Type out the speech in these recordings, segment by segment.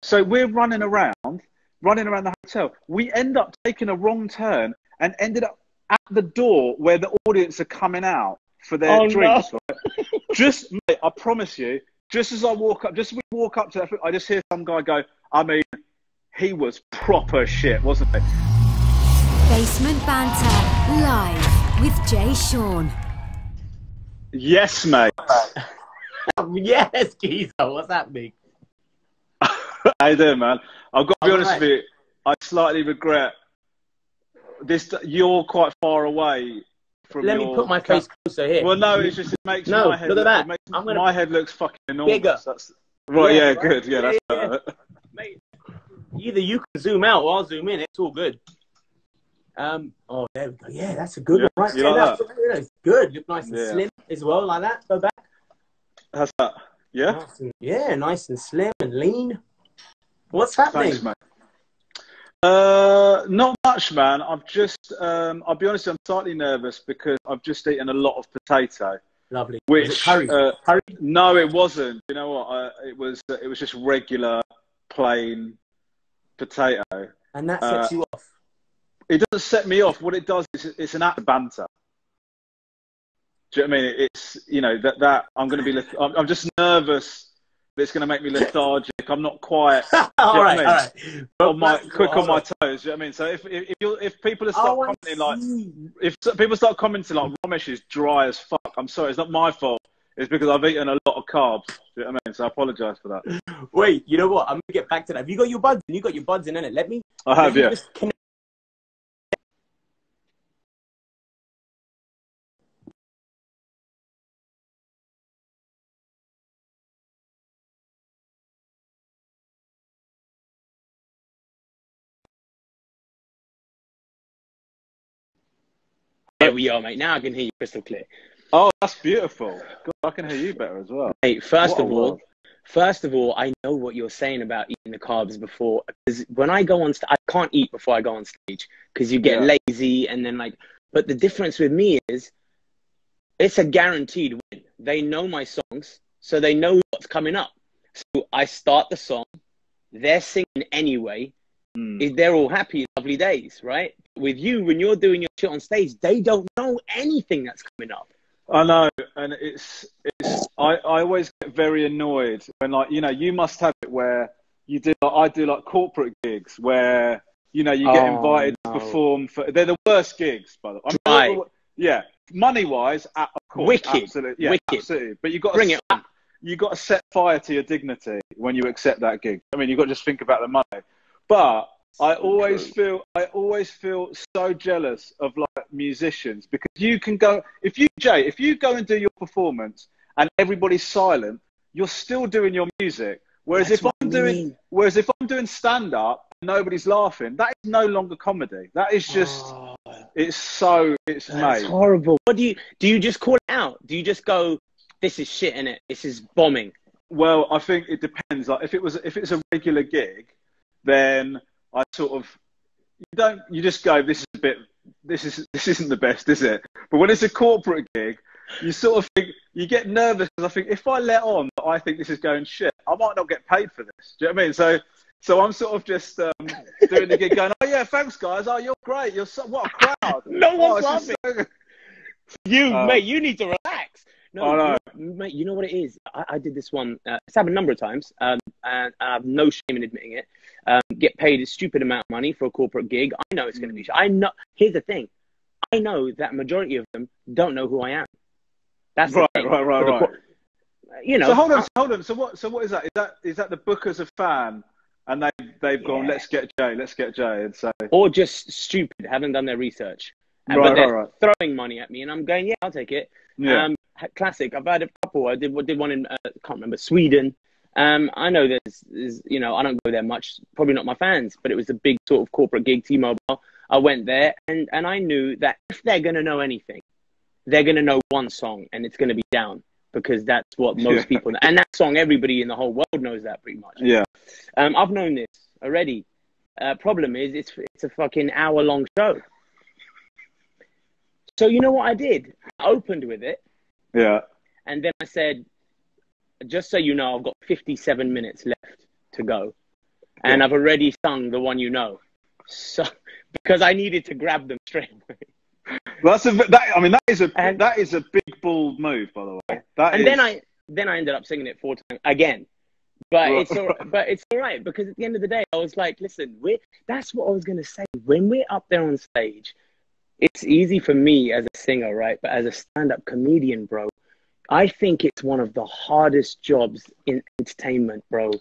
So we're running around the hotel. We end up taking a wrong turn and ended up at the door where the audience are coming out for their drinks. No. Right? Just, mate, I promise you, just as we walk up to that, I just hear some guy go, I mean, he was proper shit, wasn't he? Basement Banter, live with Jay Sean. Yes, mate. Yes, Geezer, what's happening? How you doing, man? I've got to be honest with you, I slightly regret this. You're quite far away from Let me put my face closer here. Well, no, it makes my head look at that. My head looks fucking enormous. Bigger. Right, yeah, good. Yeah, that's better. Mate, either you can zoom out or I'll zoom in. It's all good. Oh, there we go. Yeah, that's a good one. Right you there. like that? That's good. Look nice and slim as well, like that. Go back. How's that? Yeah? Nice and slim and lean. What's happening? Thanks, mate. Not much, man. I've just, I'll be honest, I'm slightly nervous because I've just eaten a lot of potato. Lovely. Which, was it curry? Curry? No, it wasn't. You know what? It was just regular, plain potato. And that sets you off? It doesn't set me off. What it does is it's an act of banter. Do you know what I mean? It's, you know, that I'm going to be, I'm just nervous that it's going to make me lethargic. I'm not quite, all right. On my toes. Do you know what I mean? So if people start commenting like, if people start commenting like Romesh is dry as fuck, I'm sorry, it's not my fault. It's because I've eaten a lot of carbs. Do you know what I mean? So I apologise for that. Wait, you know what? I'm going to get back to that. Have you got your buds? You got your buds in it. Let me. I have, yeah. Just connect. There we are, mate. Now I can hear you crystal clear. Oh, that's beautiful. God, I can hear you better as well. Hey, first of all, I know what you're saying about eating the carbs before. Because when I go on stage, I can't eat before I go on stage because you get lazy and then like. But the difference with me is, it's a guaranteed win. They know my songs, so they know what's coming up. So I start the song, they're singing anyway. They're all happy, lovely days, right? With you, when you're doing your shit on stage, they don't know anything that's coming up. I know, and I always get very annoyed when, like, you know, you must have it where you do, like, I do like corporate gigs where, you know, you get invited to perform for, they're the worst gigs, by the way. Yeah, money-wise, of course, wicked, absolutely, yeah, wicked. Absolutely. But you got bring it on. You got to set fire to your dignity when you accept that gig. I mean, you got to just think about the money. But I always feel so jealous of like musicians because you can go, if you go and do your performance and everybody's silent, you're still doing your music. Whereas if I'm doing stand up and nobody's laughing, that is no longer comedy. That is just it's That's horrible. What do you just call it out? Do you just go, this is shit, innit? This is bombing? Well, I think it depends. Like if it's a regular gig, then I sort of, you just go, this isn't the best, is it? But when it's a corporate gig, you sort of think, you get nervous because I think if I let on that I think this is going shit, I might not get paid for this. Do you know what I mean? So I'm sort of just doing the gig going, oh yeah, thanks guys, oh you're great, what a crowd. No one's laughing. Mate, you need to relax. No, mate, you know what it is? I did this one, it's happened a number of times, and I have no shame in admitting it. Get paid a stupid amount of money for a corporate gig. I know it's going to be. I know. Here's the thing. I know that majority of them don't know who I am. That's right. You know. So hold on. So what is that? Is that the bookers a fan, and they've gone, let's get Jay, and so. Or just stupid, haven't done their research, but they're throwing money at me, and I'm going, yeah, I'll take it. Yeah. Classic. I've had a couple. I did one in can't remember, Sweden. I know there's you know, I don't go there much, probably not my fans, but it was a big sort of corporate gig, T-Mobile. I went there and I knew that if they're going to know anything, they're going to know one song and it's going to be Down because that's what most people know. And that song, everybody in the whole world knows that pretty much. Yeah. I've known this already. Problem is it's a fucking hour-long show. So you know what I did? I opened with it. Yeah. And then I said, just so you know, I've got 57 minutes left to go. and I've already sung the one you know. So because I needed to grab them straight away. Well, that is a big bold move, by the way. Then I ended up singing it 4 times again. But it's all right, because at the end of the day, I was like, listen, that's what I was gonna say. When we're up there on stage, it's easy for me as a singer, right? But as a stand-up comedian, bro, I think it's one of the hardest jobs in entertainment, bro.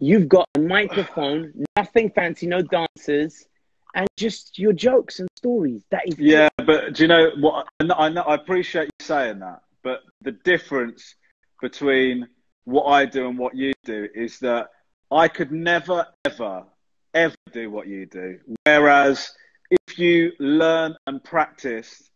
You've got a microphone, nothing fancy, no dancers, and just your jokes and stories. That is but do you know what? I appreciate you saying that, but the difference between what I do and what you do is that I could never, ever, ever do what you do. Whereas if you learn and practice,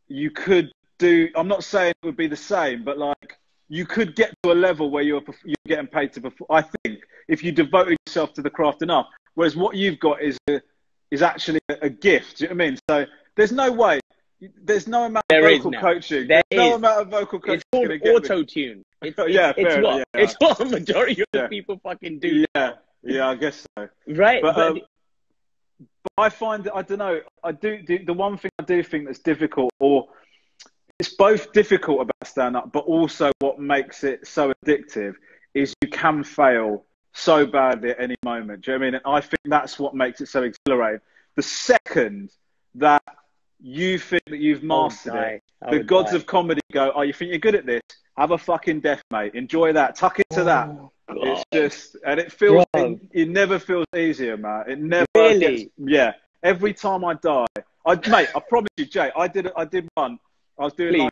you could do, I'm not saying it would be the same, but like you could get to a level where you're getting paid to perform. I think if you devoted yourself to the craft enough, whereas what you've got is actually a gift. Do you know what I mean? So there's no way, there's no amount of vocal coaching. There's no amount of vocal coaching. It's called auto-tune. It's what the majority of the people fucking do. Yeah, I guess so. Right. But I find that, I don't know, the one thing I do think that's difficult, or it's both difficult about stand-up, but also what makes it so addictive is you can fail so badly at any moment. Do you know what I mean? And I think that's what makes it so exhilarating. The second that you think that you've mastered it, the gods of comedy go, oh, you think you're good at this? Have a fucking death, mate. Enjoy that. Tuck into that. God. It's just, and it feels, it never feels easier, man. It never gets, every time I die, mate, I promise you, Jay, I did one. I was doing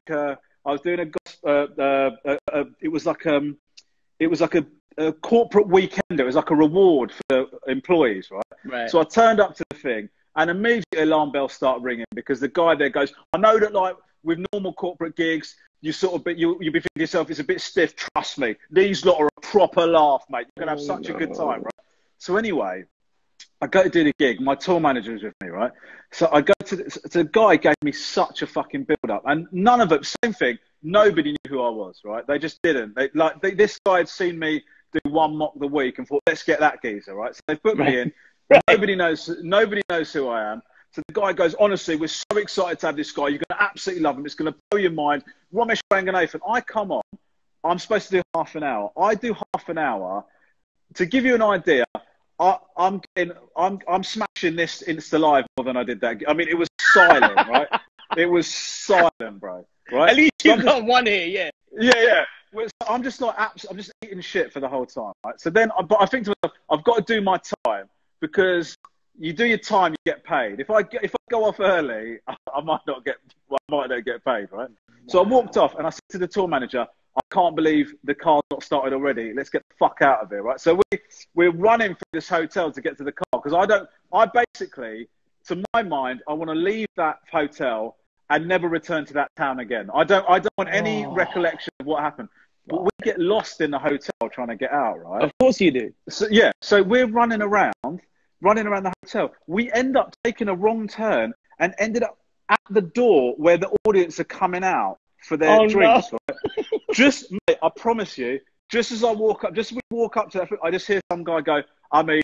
it was like a corporate weekend. It was like a reward for the employees, right? So I turned up to the thing, and immediately alarm bells start ringing, because the guy there goes, I know that, like, with normal corporate gigs, you you'll be thinking to yourself, it's a bit stiff. Trust me, these lot are a proper laugh, mate. You're gonna have such a good time, right? So anyway, I go to do the gig. My tour manager was with me, right? So I go to the guy gave me such a fucking build up, and none of it, same thing. Nobody knew who I was, right? They just didn't. This guy had seen me do one mock the week and thought, let's get that geezer, right? So they put me in. Nobody knows who I am. So the guy goes, honestly, we're so excited to have this guy. You're going to absolutely love him. It's going to blow your mind. Romesh Ranganathan. I come on. I'm supposed to do half an hour. I do half an hour. To give you an idea, I'm smashing this Insta Live more than I did that. I mean, it was silent, right? It was silent, bro. Right? At least you got one here, yeah. I'm just like, I'm just eating shit for the whole time, right? So then, but I think to myself, I've got to do my time, because you do your time, you get paid. If I go off early, I might not get paid, right? Wow. So I walked off, and I said to the tour manager, I can't believe the car's not started already. Let's get the fuck out of here, right? So we're running for this hotel to get to the car, because I basically, to my mind, I want to leave that hotel and never return to that town again. I don't want any recollection of what happened. But we get lost in the hotel trying to get out, right? Of course you do. So we're running around the hotel. We end up taking a wrong turn and ended up at the door where the audience are coming out for their drinks. No. Right? Mate, I promise you, just as we walk up to that, I just hear some guy go, I mean,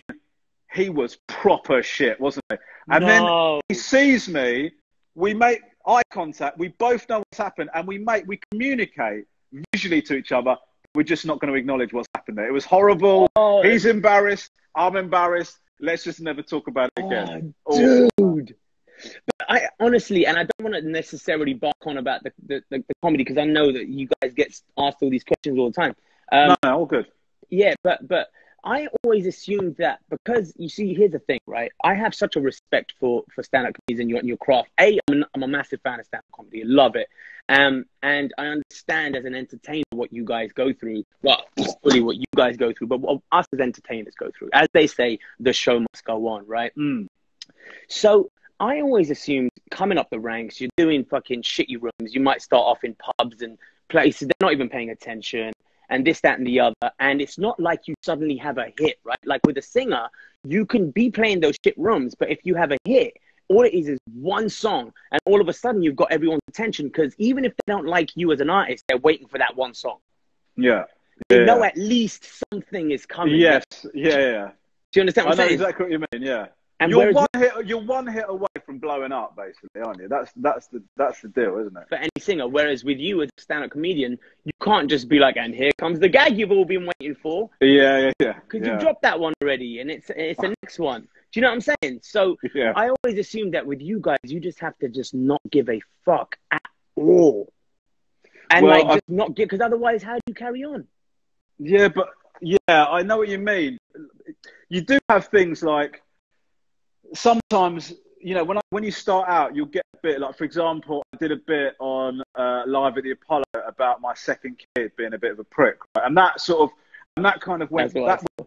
he was proper shit, wasn't he? And then he sees me, we make eye contact, we both know what's happened, and we communicate visually to each other. We're just not going to acknowledge what's happened there. It was horrible. He's embarrassed. I'm embarrassed. Let's just never talk about it again. Dude. But I honestly, and I don't want to necessarily bark on about the comedy, because I know that you guys get asked all these questions all the time. No, all good. Yeah, but I always assumed that, because you see, here's the thing, right? I have such a respect for stand-up comedies and your craft. I'm a massive fan of stand-up comedy. I love it. And I understand as an entertainer what you guys go through. Well, not fully what you guys go through, but what us as entertainers go through. As they say, the show must go on, right? So I always assumed coming up the ranks, you're doing fucking shitty rooms. You might start off in pubs and places. They're not even paying attention. And this, that, and the other. And it's not like you suddenly have a hit, right? Like with a singer, you can be playing those shit rooms, but if you have a hit, all it is one song, and all of a sudden you've got everyone's attention, because even if they don't like you as an artist, they're waiting for that one song. Yeah. They know at least something is coming. Yes. Yeah. Do you understand what I I'm know saying? exactly what you mean. Yeah. And You're one hit away from blowing up, basically, aren't you? That's the deal, isn't it? for any singer. Whereas with you as a stand-up comedian, you can't just be like, and here comes the gag you've all been waiting for. Yeah. Because you dropped that one already, and it's the next one. Do you know what I'm saying? So yeah. I always assumed that with you guys, you just have to just not give a fuck at all. And just not give, because otherwise, how do you carry on? Yeah, but I know what you mean. You do have things like, sometimes, you know, when you start out, you'll get a bit like, for example, I did a bit on Live at the Apollo about my second kid being a bit of a prick, right? And that kind of went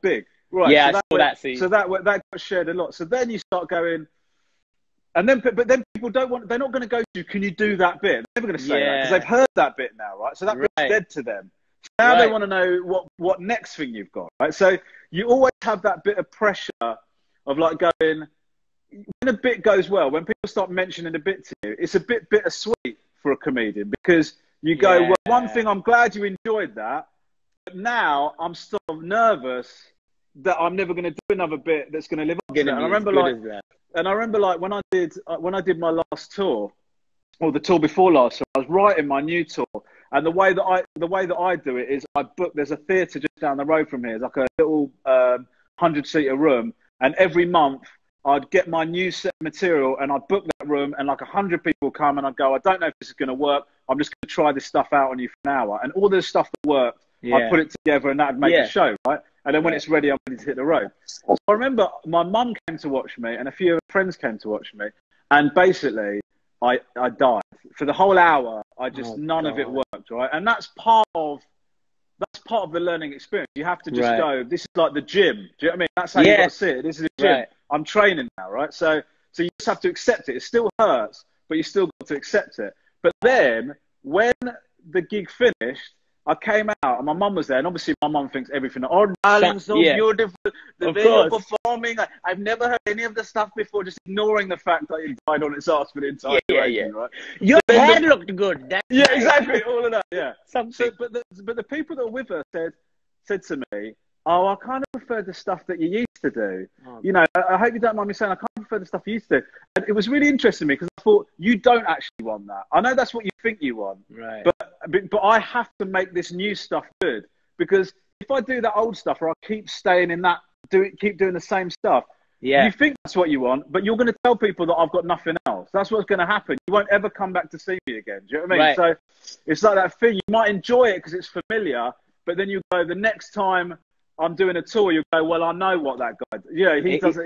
big, right? Yeah, so that got shared a lot. So then you start going, and then but then people they're not going to go to, can you do that bit? They're never going to say that because they've heard that bit now, right? So that bit's dead to them. So now they want to know what next thing you've got, right? So you always have that bit of pressure of like going, when a bit goes well, when people start mentioning a bit to you, it's a bit bittersweet for a comedian, because you go, well, one thing, I'm glad you enjoyed that, but now I'm sort of nervous that I'm never going to do another bit that's going to live up to that. And I remember like when I did my last tour, or the tour before last, I was writing my new tour, and the way that I do it is there's a theatre just down the road from here. It's like a little 100-seater room, and every month I'd get my new set of material and I'd book that room, and like 100 people come, and I'd go, I don't know if this is going to work. I'm just going to try this stuff out on you for an hour. And all this stuff that worked, I'd put it together, and that'd make the show, right? And then when it's ready, I'm ready to hit the road. So I remember my mum came to watch me, and a few of her friends came to watch me, and basically I died. For the whole hour, none of it worked, right? And that's part of the learning experience. You have to just go, this is like the gym. Do you know what I mean? That's how you got to see it. This is a gym. Right. I'm training now, right? So you just have to accept it. It still hurts, but you still got to accept it. But then when the gig finished, I came out and my mum was there, and obviously my mum thinks everything, oh darling, so beautiful, the way you're performing. I've never heard any of the stuff before, just ignoring the fact that it died on its ass for the entire duration, right? Your hair looked good. Exactly, all of that, yeah. So, but the people that were with her said to me, oh, I kind of prefer the stuff that you used to do. Oh, you know, I hope you don't mind me saying, I kind of prefer the stuff you used to do. And it was really interesting to me, because I thought, you don't actually want that. I know that's what you think you want, right? But I have to make this new stuff good, because if I do that old stuff, or I keep staying in that, keep doing the same stuff, you think that's what you want, but you're going to tell people that I've got nothing else. That's what's going to happen. You won't ever come back to see me again. Do you know what I mean? Right. So it's like that thing. You might enjoy it because it's familiar, but then you go, the next time I'm doing a tour, you go, well, I know what that guy does. Yeah, he does.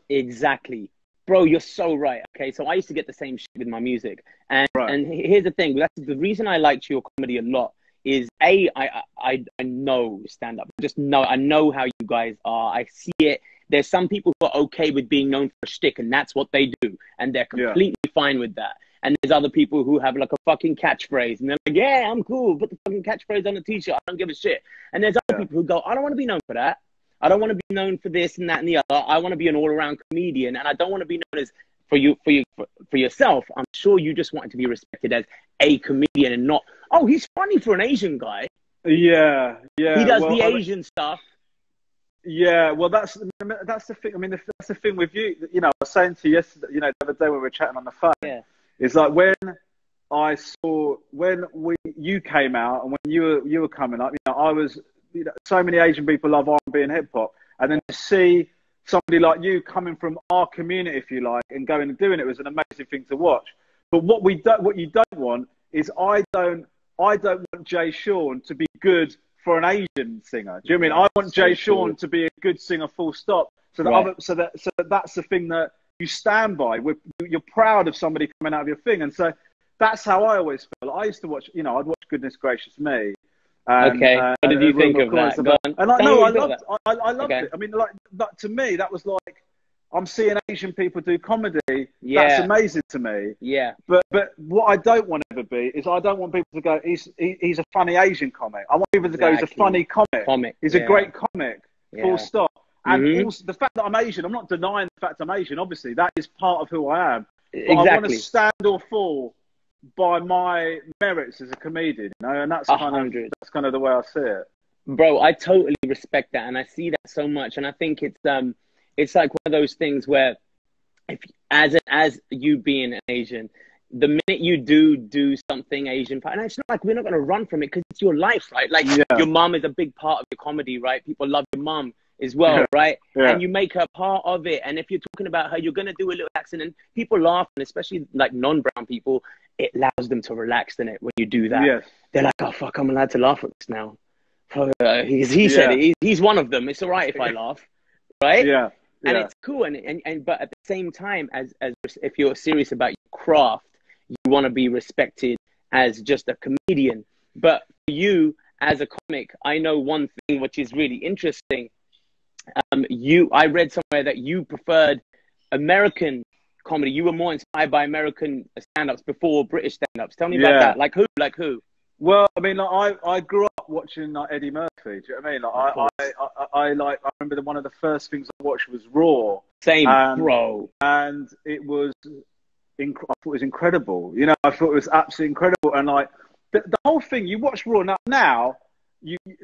Exactly. Bro, you're so right. Okay, so I used to get the same shit with my music. And here's the thing. That's the reason I liked your comedy a lot is, I know stand-up. I know how you guys are. I see it. There's some people who are okay with being known for a shtick, and that's what they do. And they're completely fine with that. And there's other people who have like a fucking catchphrase, and they're like, yeah, I'm cool. Put the fucking catchphrase on the t-shirt. I don't give a shit. And there's other people who go, I don't want to be known for that. I don't want to be known for this and that and the other. I want to be an all-around comedian, and I don't want to be known as for yourself. I'm sure you just want to be respected as a comedian, and not, oh, he's funny for an Asian guy. Yeah. He does the Asian stuff. Yeah, well, that's the thing. I mean, that's the thing with you. You know, I was saying to you yesterday, you know, the other day when we were chatting on the phone. Yeah. It's like when you came out, and when you were coming up, you know, I was, you know, so many Asian people love R&B and hip hop, and then to see somebody like you coming from our community, if you like, and going and doing it was an amazing thing to watch. But what you don't want is, I don't want Jay Sean to be good for an Asian singer. Do you know what I mean? I want Jay Sean to be a good singer, full stop. So that's the thing that you stand by. You're proud of somebody coming out of your thing, and so that's how I always feel. I used to watch, you know, I'd watch Goodness Gracious Me. What did you think of that? And I loved it. I mean, like to me, that was like, I'm seeing Asian people do comedy. Yeah. That's amazing to me. Yeah. But what I don't want to ever be is, I don't want people to go, he's a funny Asian comic. I want people to go, he's a funny comic. He's a great comic. Full stop. And also the fact that I'm Asian, I'm not denying the fact I'm Asian. Obviously, that is part of who I am. But I want to stand or fall by my merits as a comedian, you know, and that's kind of the way I see it. Bro, I totally respect that, and I see that so much, and I think it's like one of those things where, if as you being an Asian, the minute you do something Asian, and it's not like we're not going to run from it because it's your life, right? Like your mum is a big part of your comedy, right? People love your mum as well, right? And you make her part of it. And if you're talking about her, you're going to do a little accent, and people laugh, and especially like non-brown people, it allows them to relax in it when you do that. They're like, oh fuck, I'm allowed to laugh at this now. He said it. He's one of them. It's all right if I laugh, right? And it's cool. And but at the same time, as if you're serious about your craft, you want to be respected as just a comedian. But for you as a comic, I know one thing which is really interesting. I read somewhere that you preferred American comedy. You were more inspired by American stand-ups before British stand-ups. Tell me about that. Like who? Well, I mean, like, I grew up watching like Eddie Murphy. Do you know what I mean? Like, I remember one of the first things I watched was Raw. Bro. And it was, I thought it was incredible. You know, I thought it was absolutely incredible. And like the whole thing, you watch Raw now.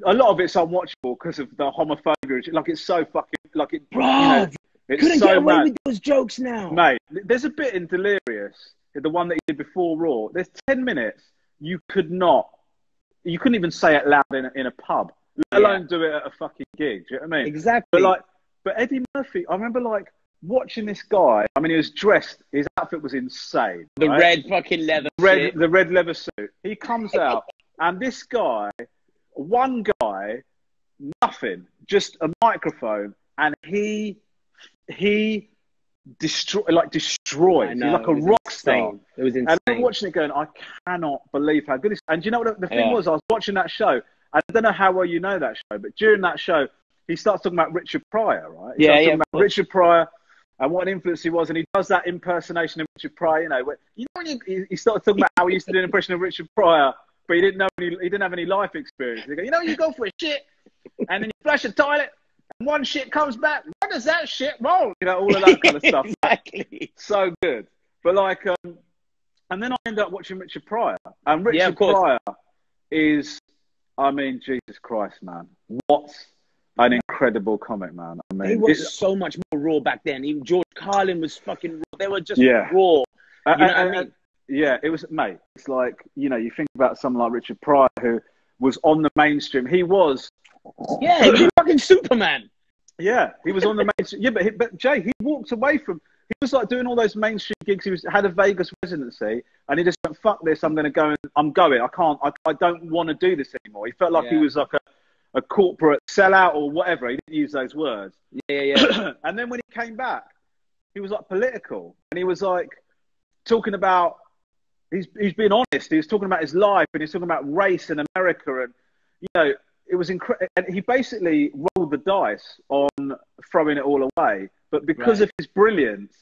A lot of it's unwatchable because of the homophobia. Like, it's so fucking, like, it, bro, you know, it's couldn't so get away mad. with those jokes now, mate. There's a bit in Delirious, the one that he did before Raw. There's 10 minutes you couldn't even say it loud in a pub, let alone do it at a fucking gig. Do you know what I mean? Exactly. But Eddie Murphy, I remember like watching this guy. I mean, he was dressed. His outfit was insane. The red fucking leather. The red leather suit. He comes out, and this guy. One guy, nothing, just a microphone, and he destroyed. He's like a rock star. It was insane. And I'm watching it going, I cannot believe how good it is. And do you know what the thing was? I was watching that show. I don't know how well you know that show, but during that show, he starts talking about Richard Pryor, right? He starts talking about Richard Pryor and what an influence he was, and he does that impersonation of Richard Pryor. You know, when he started talking about how he used to do an impression of Richard Pryor. But he didn't have any life experience. They go, you go for a shit, and then you flush a toilet, and one shit comes back. Where does that shit roll? You know, all of that kind of stuff. Exactly. So good. But like, and then I end up watching Richard Pryor, and Richard Pryor is, I mean, Jesus Christ, man, what an incredible comic, man. I mean, he was so much more raw back then. Even George Carlin was fucking raw. They were just raw. You know what I mean? Yeah, it was, mate. It's like, you know, you think about someone like Richard Pryor, who was on the mainstream. He was fucking Superman. Yeah, he was on the mainstream. Yeah, but Jay, he walked away from. He was like doing all those mainstream gigs. He had a Vegas residency, and he just went, "Fuck this! I'm going to go and I'm going. I can't. I don't want to do this anymore." He felt like he was like a corporate sellout or whatever. He didn't use those words. Yeah. And then when he came back, he was like political, and he was like talking about. He's been honest. He was talking about his life, and he's talking about race in America, and you know, it was incredible. And he basically rolled the dice on throwing it all away. But because of his brilliance,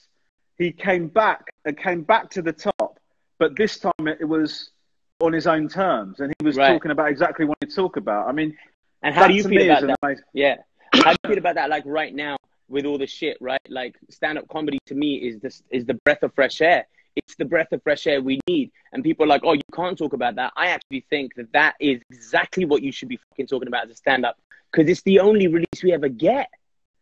he came back to the top. But this time it was on his own terms, and he was talking about exactly what he'd talk about. I mean, and how do you feel about that? Yeah, how do you feel about that? Like right now, with all the shit, right? Like stand-up comedy to me is the breath of fresh air. It's the breath of fresh air we need. And people are like, oh, you can't talk about that. I actually think that is exactly what you should be fucking talking about as a stand-up, because it's the only release we ever get.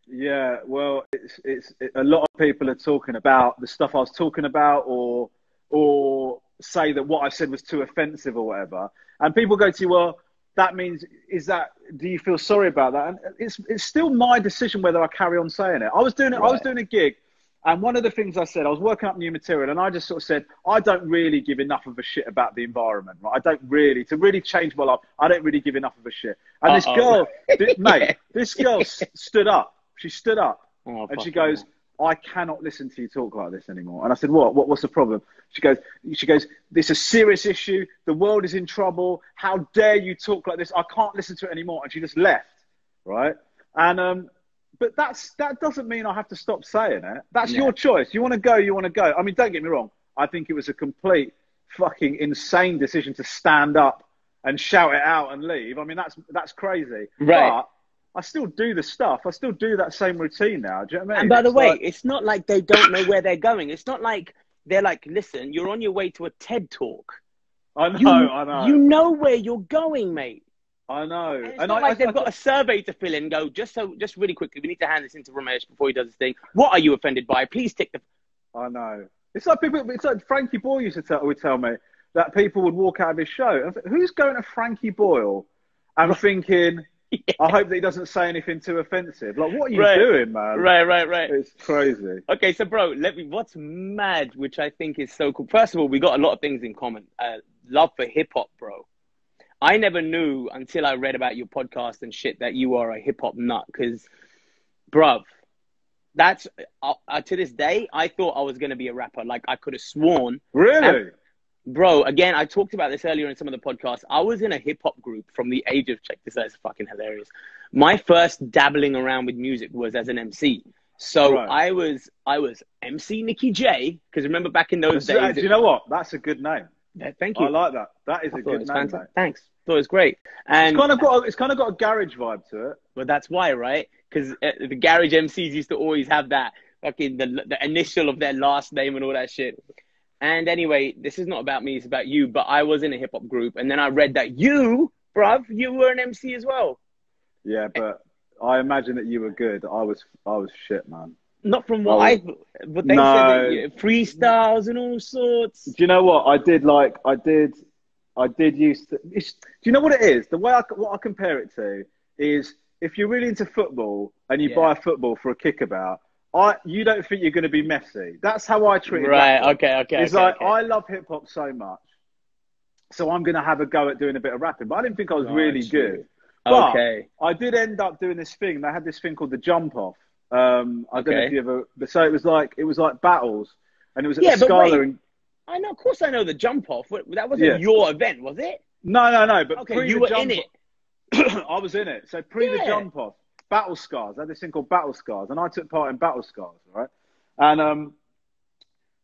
Yeah, well, it's a lot of people are talking about the stuff I was talking about, or say that what I said was too offensive or whatever. And people go to you, well, that means, do you feel sorry about that? And it's still my decision whether I carry on saying it. I was doing a gig. And one of the things I said, I was working up new material, and I just sort of said, I don't really give enough of a shit about the environment, right? I don't really, to really change my life, I don't really give enough of a shit. And this girl, this girl stood up. She stood up, and she goes, I cannot listen to you talk like this anymore. And I said, what's the problem? She goes, this is a serious issue. The world is in trouble. How dare you talk like this? I can't listen to it anymore. And she just left, right? And, but that doesn't mean I have to stop saying it. That's your choice. You want to go, you want to go. I mean, don't get me wrong. I think it was a complete fucking insane decision to stand up and shout it out and leave. I mean, that's crazy. Right. But I still do the stuff. I still do that same routine now. Do you know what I mean? And by the way, it's not like they don't know where they're going. It's not like they're like, listen, you're on your way to a TED talk. I know. You know where you're going, mate. I know. And it's not like they've got a survey to fill in and go, just really quickly, we need to hand this into Romesh before he does his thing. What are you offended by? Please tick the... I know. It's like Frankie Boyle would tell me that people would walk out of his show. And who's going to Frankie Boyle and thinking, I hope that he doesn't say anything too offensive? Like, what are you doing, man? Right. It's crazy. Okay, so bro, what's mad, which I think is so cool. First of all, we got a lot of things in common. Love for hip hop, bro. I never knew until I read about your podcast and shit that you are a hip hop nut. Because, bruv, that's to this day, I thought I was going to be a rapper. Like, I could have sworn. Really? Bro, again, I talked about this earlier in some of the podcasts. I was in a hip hop group from the age of, check this out, it's fucking hilarious. My first dabbling around with music was as an MC. So I was MC Nicky J, because remember back in those days. Do you know what? That's a good name. Yeah, thank you. I like that. That is a good name, mate. Thanks. Thought it was great. And it's kind of got a garage vibe to it. But that's why, right? Because the garage MCs used to always have that fucking the initial of their last name and all that shit. And anyway, this is not about me, it's about you. But I was in a hip hop group, and then I read that you, bruv, you were an MC as well. Yeah, but I imagine that you were good. I was shit, man. Not from what but they said that, freestyles and all sorts. Do you know what I did? I did used to. Do you know what it is? The way what I compare it to is if you're really into football and you buy a football for a kickabout. You don't think you're going to be messy. That's how I treat it. Right, okay. It's I love hip-hop so much, so I'm going to have a go at doing a bit of rapping. But I didn't think I was really good. But I did end up doing this thing. They had this thing called the jump off. I don't know if you ever... So it was like battles, and it was at the Scala. I know, of course I know the jump off. That wasn't your event, was it? No. But you were in it. I was in it. So the jump off. Battle Scars. I had this thing called Battle Scars, and I took part in Battle Scars, right? And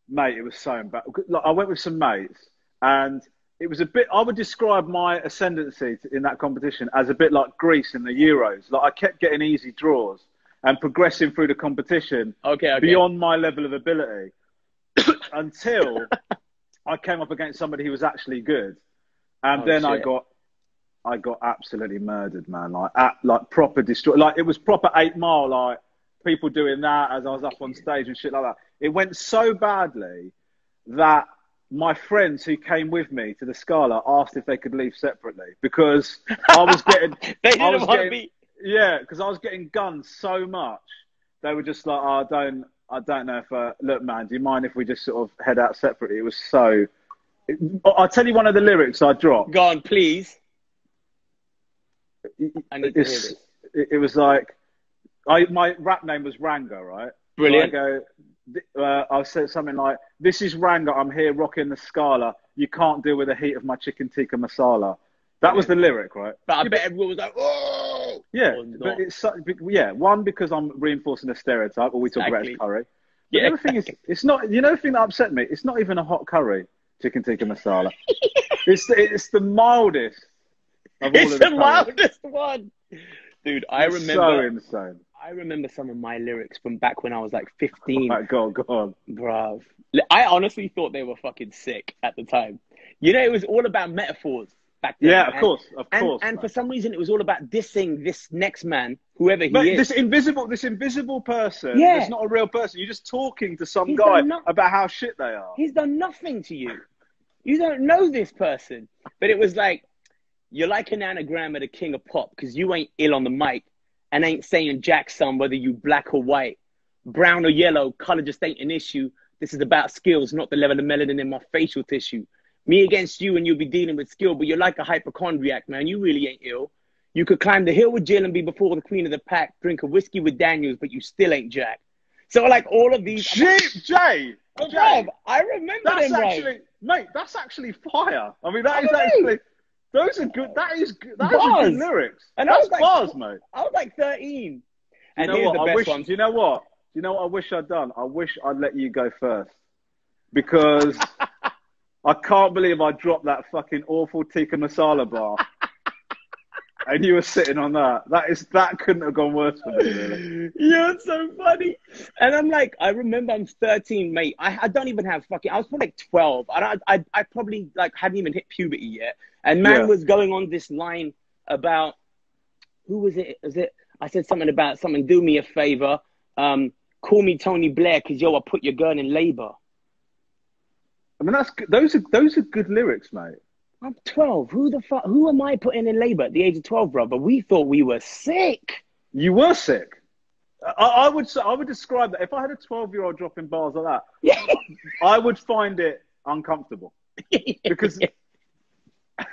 mate, it was so embarrassing. Like, I went with some mates, and it was a bit. I would describe my ascendancy in that competition as a bit like Greece in the Euros. Like I kept getting easy draws and progressing through the competition beyond my level of ability until I came up against somebody who was actually good, and then I got absolutely murdered, man. Like proper destroy. Like it was proper 8 Mile. Like people doing that as I was up on stage and shit like that. It went so badly that my friends who came with me to the Scala asked if they could leave separately because I was getting. Because I was getting gunned so much. They were just like, I don't know if. Look, man, do you mind if we just sort of head out separately? It was so. I'll tell you one of the lyrics I dropped. Go on, please. I need to hear this. It was like, my rap name was Ranga, right? Brilliant. So I said something like, "This is Ranga. I'm here rocking the Scala. You can't deal with the heat of my chicken tikka masala." That was the lyric, right? But I bet everyone was like, "Oh!" Yeah, but it's one because I'm reinforcing a stereotype. All we talk about is curry. But the other thing is, it's not. You know, the thing that upset me. It's not even a hot curry, chicken tikka masala. It's the mildest. It's the mildest one, dude. I remember. So insane. I remember some of my lyrics from back when I was like 15. Oh, go on, bruv. I honestly thought they were fucking sick at the time. You know, it was all about metaphors back then. Yeah, of course. And for some reason, it was all about dissing this next man, whoever he is. This invisible person. Yeah, it's not a real person. You're just talking to some guy about how shit they are. He's done nothing to you. You don't know this person. But it was like, you're like an anagram of the king of pop because you ain't ill on the mic and ain't saying jack son whether you black or white, brown or yellow, color just ain't an issue. This is about skills, not the level of melanin in my facial tissue. Me against you and you'll be dealing with skill, but you're like a hypochondriac, man. You really ain't ill. You could climb the hill with Jill and be before the queen of the pack, drink a whiskey with Daniels, but you still ain't Jack. So like all of these... Jay! I remember them, right? Mate, that's actually fire. I mean, that is actually... Those are good. That is good lyrics. And that's bars, mate. I was like 13. And here's the best one. Do you know what? Do you know what I wish I'd done? I wish I'd let you go first. Because I can't believe I dropped that fucking awful tikka masala bar. And you were sitting on that. That couldn't have gone worse for me, really. You're so funny. And I'm like, I remember I'm 13, mate. I don't even have fucking... I was probably like 12. I probably like hadn't even hit puberty yet. And man was going on this line about, who was it? I said something about something, do me a favor. Call me Tony Blair, because, yo, I put your girl in labor. I mean, those are good lyrics, mate. I'm 12. Who am I putting in labor at the age of 12, brother? We thought we were sick. You were sick. I would describe that. If I had a 12-year-old dropping bars like that, I would find it uncomfortable. Because all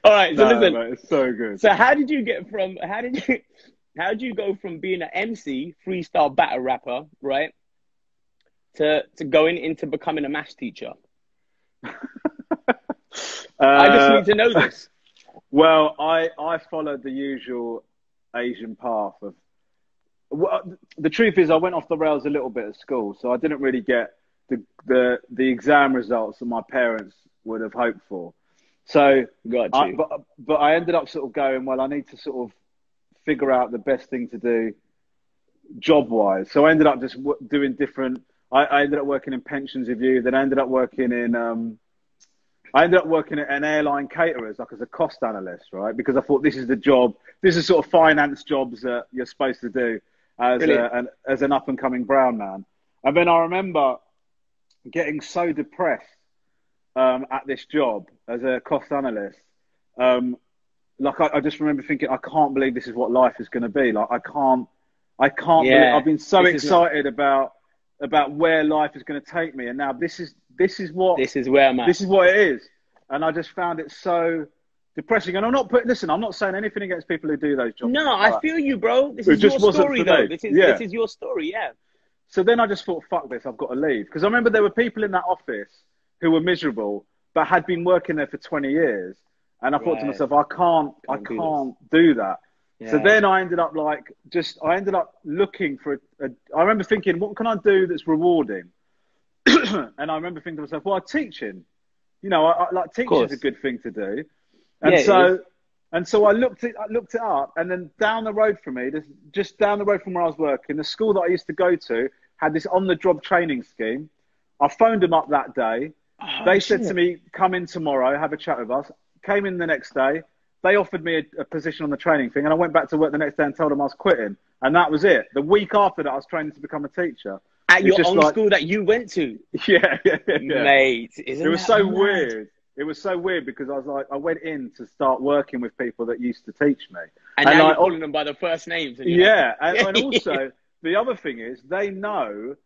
right, so listen, mate, it's so good. So how did you go from being an MC, freestyle battle rapper, right, to going into becoming a maths teacher? I just need to know this. Well, I followed the usual Asian path of. Well, the truth is, I went off the rails a little bit at school, so I didn't really get the exam results that my parents would have hoped for. So, but I ended up sort of going, well, I need to sort of figure out the best thing to do job-wise. So I ended up just doing different. I ended up working in pensions review. Then I ended up working in. I ended up working at an airline caterers, like as a cost analyst, right? Because I thought this is the job. This is sort of finance jobs that you're supposed to do as an up and coming brown man. And then I remember getting so depressed at this job as a cost analyst. Like I just remember thinking, I can't believe this is what life is going to be. Like I can't believe, I've been so excited about where life is going to take me, and now this is what it is, and I just found it so depressing. And I'm not saying anything against people who do those jobs. No, I feel you, bro. This is your story, though. This is your story, yeah. So then I just thought, fuck this, I've got to leave, because I remember there were people in that office who were miserable but had been working there for 20 years, and I thought to myself, I can't do that. Yeah. So then I ended up looking for I remember thinking, what can I do that's rewarding? And I remember thinking to myself, well, teaching, I like teaching is a good thing to do. And so I looked it up, and then down the road from me, just down the road from where I was working, the school that I used to go to had this on-the-job training scheme. I phoned them up that day. They said to me, come in tomorrow, have a chat with us. Came in the next day. They offered me a position on the training thing, and I went back to work the next day and told them I was quitting. And that was it. The week after that, I was training to become a teacher. At your own school that you went to? Yeah. Mate, it was so weird. It was so weird because I went in to start working with people that used to teach me. And now you're calling them by their first names. And also, the other thing is, they know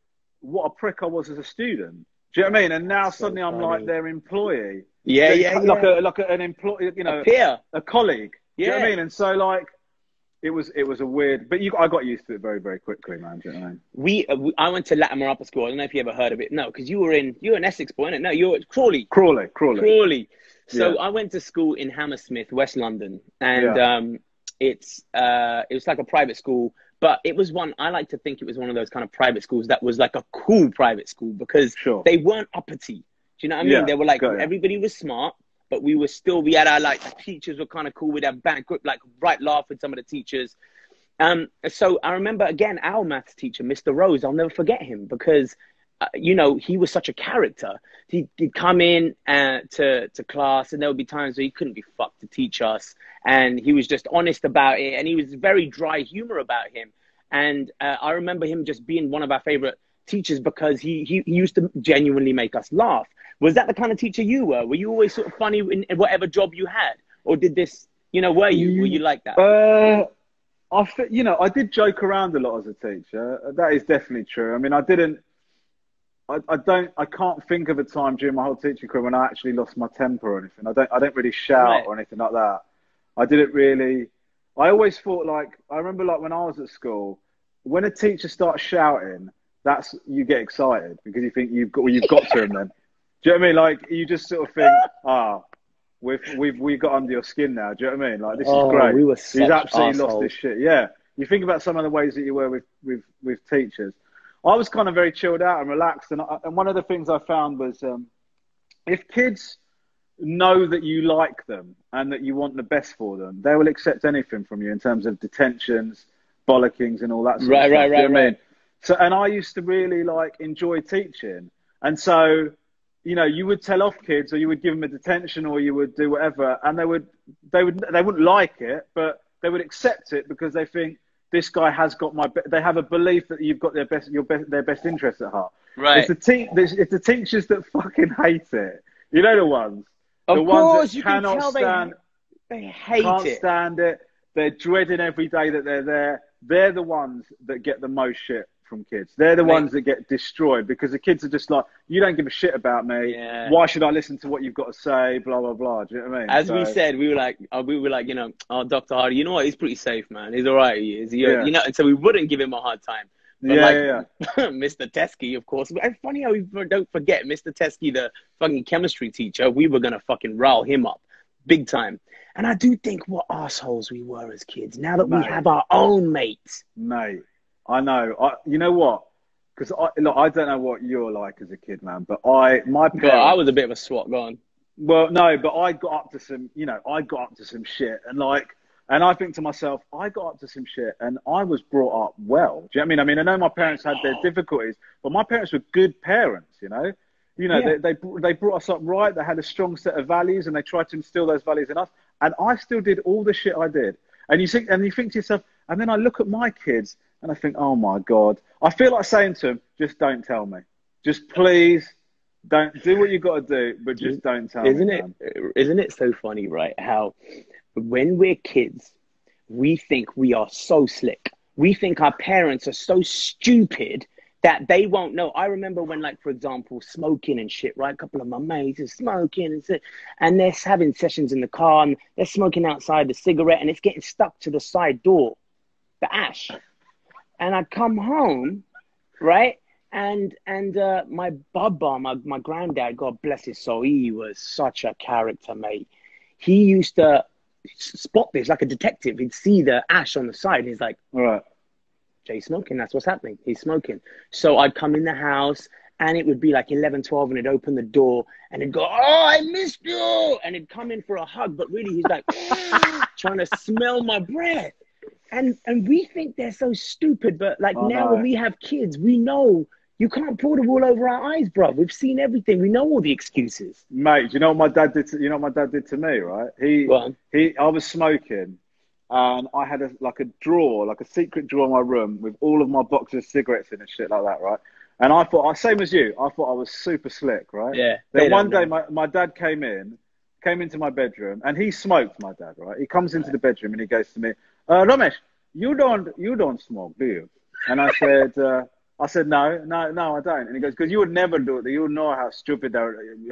what a prick I was as a student. Do you know what I mean? And now suddenly I'm like their employee. Like an employee, a peer, a colleague. Do you know what I mean? And so like, it was a weird, but I got used to it very, very quickly, man. Do you know what I mean? I went to Latimer Upper School. I don't know if you ever heard of it. No, because you're an Essex boy, innit? No, you're at Crawley. Crawley. So I went to school in Hammersmith, West London, and it was like a private school, but it was one, I like to think it was one of those kind of private schools that was like a cool private school, because they weren't uppity. Do you know what I mean? They were like, everybody was smart, but we had our, like, the teachers were kind of cool. We'd have back group, like, right laugh with some of the teachers. So I remember, again, our maths teacher, Mr. Rose, I'll never forget him, because, he was such a character. He'd come in to class, and there would be times where he couldn't be fucked to teach us. And he was just honest about it. And he was very dry humor about him. And I remember him just being one of our favorite teachers, because he used to genuinely make us laugh. Was that the kind of teacher you were? Were you always sort of funny in whatever job you had? Or did this, were you like that? I did joke around a lot as a teacher. That is definitely true. I mean, I can't think of a time during my whole teaching career when I actually lost my temper or anything. I don't really shout or anything like that. I didn't really. I always thought, like, I remember, like, when I was at school, when a teacher starts shouting, you get excited, because you think you've got to him then. Do you know what I mean? Like, you just sort of think, we've got under your skin now. Do you know what I mean? Like, this is great. He's absolutely lost his shit. Yeah. You think about some of the ways that you were with teachers. I was kind of very chilled out and relaxed. And one of the things I found was, if kids know that you like them and that you want the best for them, they will accept anything from you in terms of detentions, bollockings, and all that sort of stuff. Right. I mean? So, and I used to really, like, enjoy teaching. And so you know, you would tell off kids, or you would give them a detention, or you would do whatever, and they wouldn't like it, but they would accept it because they think this guy has got they have a belief that you've got their best interests at heart. Right. It's the teachers that fucking hate it. You know, the ones. Of course, you can tell they hate can't it. stand it. They're dreading every day that they're there. They're the ones that get the most shit from kids. They're the ones that get destroyed because the kids are just like, you don't give a shit about me. Yeah. Why should I listen to what you've got to say? Blah, blah, blah. Do you know what I mean? As we said, we were like, you know, oh, Dr. Hardy, you know what? He's pretty safe, man. He's all right. He is. You know, and so we wouldn't give him a hard time. But Mr. Teskey, of course. It's funny how we don't forget Mr. Teskey, the fucking chemistry teacher. We were going to fucking rile him up big time. And I do think what assholes we were as kids. Now that we have our own mates. Mate, I know. You know what? Because I don't know what you're like as a kid, man. But I was a bit of a swat gone. Well, no, but I got up to some shit, and I think to myself, I got up to some shit, and I was brought up well. Do you know what I mean? I mean, I know my parents had their difficulties, but my parents were good parents. You know, they brought us up right. They had a strong set of values, and they tried to instill those values in us. And I still did all the shit I did. And you think to yourself, and then I look at my kids, and I think, oh my God, I feel like saying to them, just don't tell me, just please. Don't do what you got to do, but just don't tell me. Isn't it so funny, right? How when we're kids, we think we are so slick. We think our parents are so stupid that they won't know. I remember when, like, for example, smoking and shit, right? A couple of my mates are smoking and they're having sessions in the car and they're smoking outside the cigarette and it's getting stuck to the side door, the ash. And I come home, right? And my baba, my granddad, God bless his soul, he was such a character, mate. He used to spot this like a detective. He'd see the ash on the side. He's like, all right, Jay's smoking. That's what's happening. He's smoking. So I'd come in the house and it would be like 11, 12 and he'd open the door and he'd go, oh, I missed you. And he'd come in for a hug. But really he's like trying to smell my breath. And we think they're so stupid. But like when we have kids, we know you can't pull the wool over our eyes, bro. We've seen everything. We know all the excuses. Mate, do you know what my dad did to me, right? I was smoking and I had a secret drawer in my room with all of my boxes of cigarettes in and shit like that, right? And I thought, same as you, I thought I was super slick, right? Yeah. Then one day my dad came into my bedroom and he smoked, my dad, right? He comes into the bedroom and he goes to me, Romesh, you don't smoke, do you? And I said, no, I don't. And he goes, because you would never do it. You would know how stupid,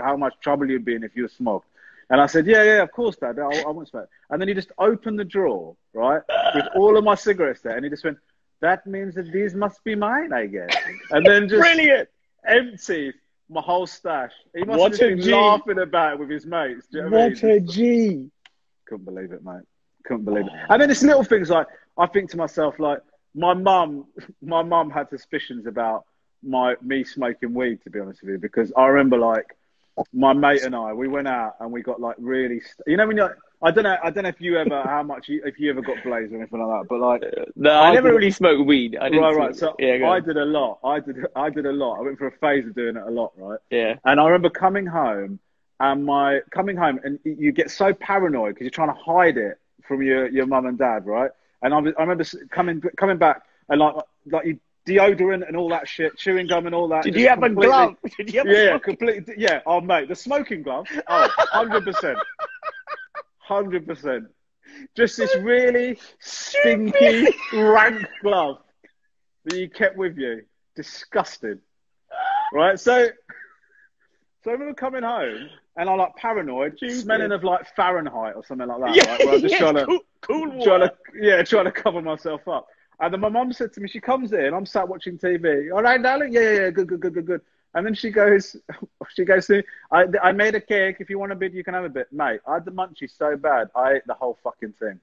how much trouble you'd be in if you smoked. And I said, yeah, of course, Dad. I won't smoke. And then he just opened the drawer, right, with all of my cigarettes there. And he just went, that means that these must be mine, I guess. And then just emptied my whole stash. He must have just been laughing about it with his mates. Do you know what I mean? What a G. Couldn't believe it, mate. Couldn't believe it. And then it's little things like, I think to myself, like, my mum had suspicions about me smoking weed, to be honest with you, because I remember, like, my mate and we went out and we got like really, when you're, I don't know if you ever if you ever got blazed or anything like that, but like no, I never really smoked weed. I didn't right. So yeah, I did a lot. I did a lot. I went for a phase of doing it a lot, right? Yeah. And I remember coming home and you get so paranoid because you're trying to hide it from your mum and dad, right? And I remember coming back and like you. Deodorant and all that shit, chewing gum and all that. Did you have a glove? Completely. Yeah. Oh, mate, the smoking glove. Oh, 100%. 100%. Just this really stinky, rank glove that you kept with you. Disgusting. Right? So I remember coming home and I'm like paranoid, smelling of like Fahrenheit or something like that. Yeah, right? Where I'm just trying to cover myself up. And then my mum said to me, she comes in, I'm sat watching TV. All right, darling? Yeah, good. And then she goes to me, I made a cake. If you want a bit, you can have a bit. Mate, I had the munchies so bad, I ate the whole fucking thing.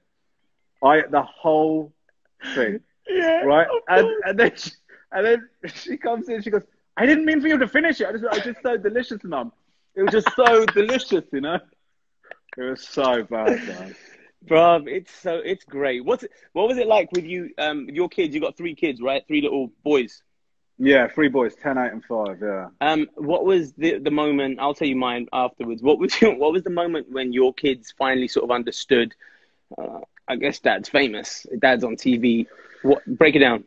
Yeah. Right? And then she comes in, she goes, I didn't mean for you to finish it. It's just so delicious, Mum. It was just so delicious, you know? It was so bad, man. Bro, it's great. What was it like with you, your kids? You got 3 kids, right? 3 little boys. Yeah, three boys, 10, 8 and 5, yeah. What was the moment, I'll tell you mine afterwards. What was the moment when your kids finally sort of understood, I guess Dad's famous, Dad's on TV. Break it down.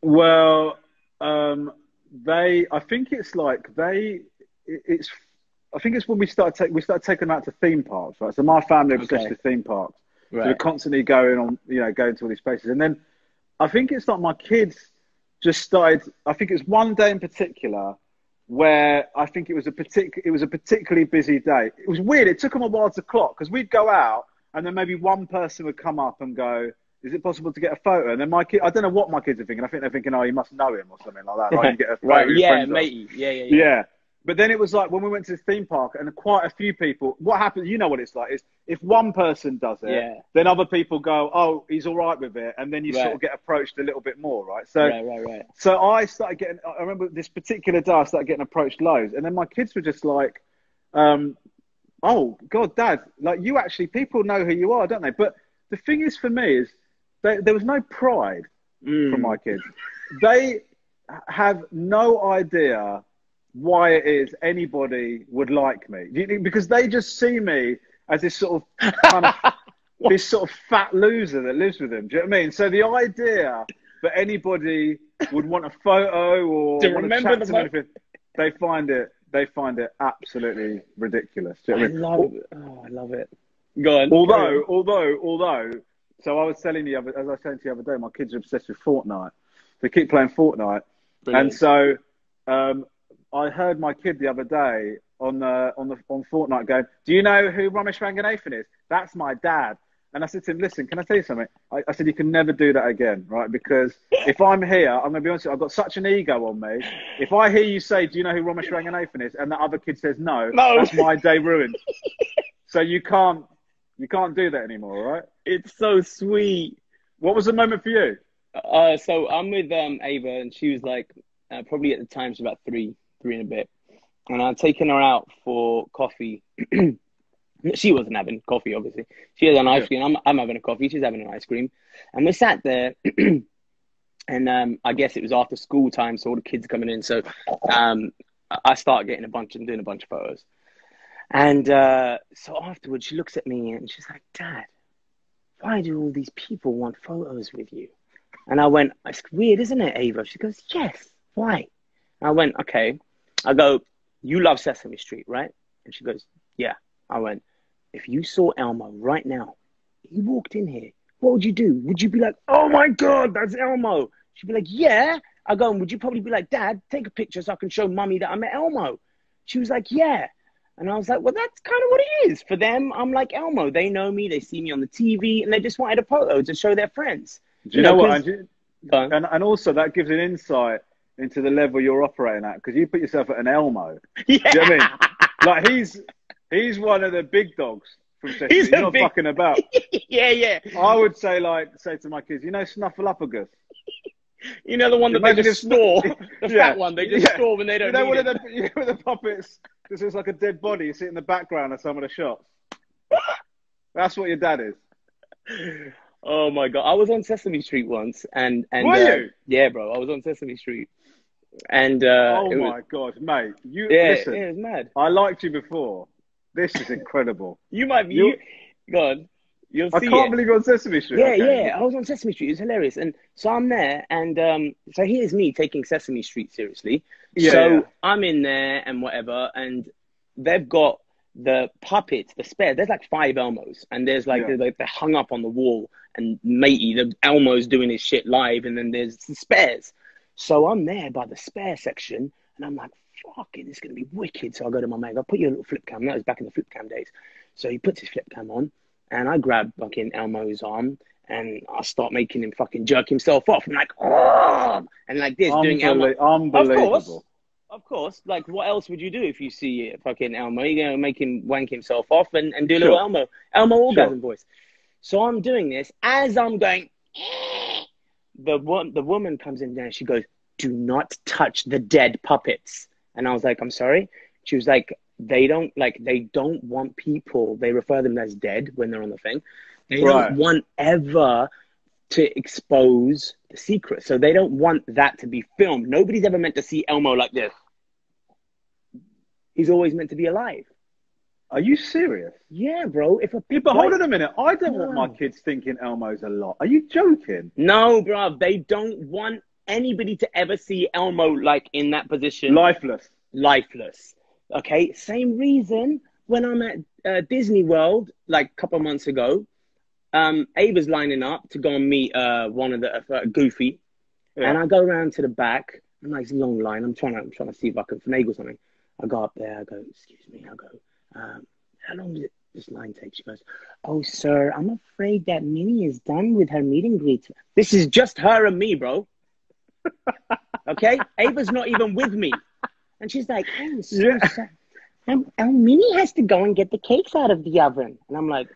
Well, I think it's when we started taking them out to theme parks, right? So my family are obsessed with theme parks. Right. So we're constantly going to all these places. And then I think it's like my kids just started, I think it's one day in particular where I think it was a particularly busy day. It was weird. It took them a while to clock because we'd go out and then maybe one person would come up and go, is it possible to get a photo? And then my kid, I don't know what my kids are thinking. I think they're thinking, oh, you must know him or something like that. Like, you get a photo Yeah, matey. Yeah. But then it was like when we went to the theme park and quite a few people, what happens, you know what it's like, is if one person does it, then other people go, oh, he's all right with it. And then you sort of get approached a little bit more, right? So, right. So I remember this particular day, I started getting approached loads. And then my kids were just like, oh, God, Dad, like you actually, people know who you are, don't they? But the thing is for me is there was no pride from my kids. They have no idea why it is anybody would like me, because they just see me as this sort of kind of this sort of fat loser that lives with them. Do you know what I mean? So the idea that anybody would want a photo or want to chat to me, they find it absolutely ridiculous. Do you know what I mean? I love it. Go on. Although, so I was telling you, as I was saying to you the other day, my kids are obsessed with Fortnite. They keep playing Fortnite, and so. I heard my kid the other day on Fortnite going, do you know who Romesh Ranganathan is? That's my dad. And I said to him, listen, can I tell you something? I said, you can never do that again, right? Because if I'm here, I'm going to be honest with you, I've got such an ego on me. If I hear you say, do you know who Romesh Ranganathan is? And the other kid says no, that's my day ruined. So you can't do that anymore, right? It's so sweet. What was the moment for you? So I'm with Ava, and she was like, probably at the time, she's about three and a bit. And I'd taken her out for coffee. She wasn't having coffee, obviously. She had an ice cream. I'm having a coffee. She's having an ice cream. And we sat there, and I guess it was after school time, so all the kids are coming in. So I started getting doing a bunch of photos. And so afterwards, she looks at me and she's like, Dad, why do all these people want photos with you? And I went, it's weird, isn't it, Ava? She goes, yes, why? And I went, okay. I go, you love Sesame Street, right? And she goes, yeah. I went, if you saw Elmo right now, he walked in here, what would you do? Would you be like, oh my God, that's Elmo? She'd be like, yeah. I go, and would you probably be like, Dad, take a picture so I can show Mummy that I met Elmo? She was like, yeah. And I was like, well, that's kind of what it is. For them, I'm like Elmo. They know me, they see me on the TV, and they just wanted a photo to show their friends. Do you know what, Andrew? And also that gives an insight into the level you're operating at, because you put yourself at an Elmo. Yeah. Do you know what I mean? Like he's one of the big dogs from Sesame. He's not fucking about. Yeah. I would say to my kids, you know, Snuffleupagus. You know the one that they just snore, the fat one. They just snore when they don't. You know the puppets. This is like a dead body. You see in the background of some of the shots. That's what your dad is. Oh my God! I was on Sesame Street once, and were you? Yeah, bro. I was on Sesame Street, and oh my God, mate! Listen, it was mad. I liked you before. This is incredible. You might be. Go on. You'll see I can't believe you're on Sesame Street. Yeah. I was on Sesame Street. It was hilarious. And so I'm there, and so here's me taking Sesame Street seriously. I'm in there and whatever, and they've got the puppets, the spares. There's like 5 Elmos, and there's like they're hung up on the wall, and matey, the Elmo's doing his shit live, and then there's the spares. So I'm there by the spare section, and I'm like, fucking, this is gonna be wicked. So I go to my mate, I'll put you a little flip cam. That was back in the flip cam days. So he puts his flip cam on. And I grab fucking Elmo's arm and I start making him fucking jerk himself off. I'm like, oh, and like this, doing Elmo. Unbelievable. Of course. Like, what else would you do if you see fucking Elmo? You're going to make him wank himself off and do a little Elmo orgasm voice. So I'm doing this. As I'm going, the woman comes in there and she goes, do not touch the dead puppets. And I was like, I'm sorry? She was like, they don't want people, they refer them as dead when they're on the thing. They don't want ever to expose the secret. So they don't want that to be filmed. Nobody's ever meant to see Elmo like this. He's always meant to be alive. Are you serious? Yeah, bro. But hold on a minute. I don't want my kids thinking Elmo's a lot. Are you joking? No, bro. They don't want anybody to ever see Elmo like in that position. Lifeless. Okay. Same reason when I'm at Disney World, like a couple of months ago, Ava's lining up to go and meet one of the Goofy, and I go around to the back. I'm like, it's a long line. I'm trying to see if I can finagle something. I go up there. I go, excuse me. I go, how long does this line take? She goes, oh, sir, I'm afraid that Minnie is done with her meet and greet. This is just her and me, bro. Okay? Ava's not even with me. And she's like, I'm so sad. Minnie has to go and get the cakes out of the oven. And I'm like,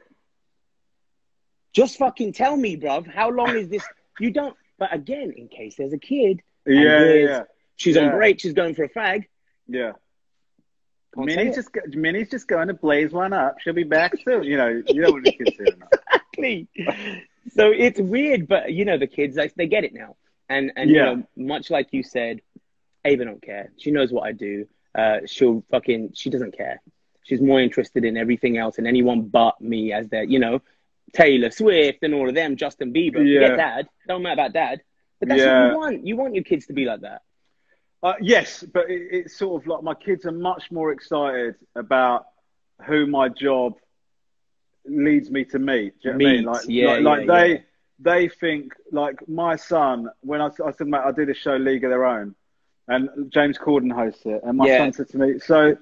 just fucking tell me, bruv. How long is this? You don't. But again, in case there's a kid. She's on break. She's going for a fag. Yeah. Minnie's just going to blaze one up. She'll be back soon. You know what the kids do. Exactly. So it's weird, but the kids, they get it now. And much like you said, Ava don't care. She knows what I do. She doesn't care. She's more interested in everything else and anyone but me as their, Taylor Swift and all of them, Justin Bieber. Forget dad. Don't matter about dad. But that's what you want. You want your kids to be like that. Yes, but it's sort of like my kids are much more excited about who my job leads me to meet. Do you know what I mean? They think, like my son, when I said, mate, I did a show, League of Their Own, and James Corden hosts it, and my son said to me, so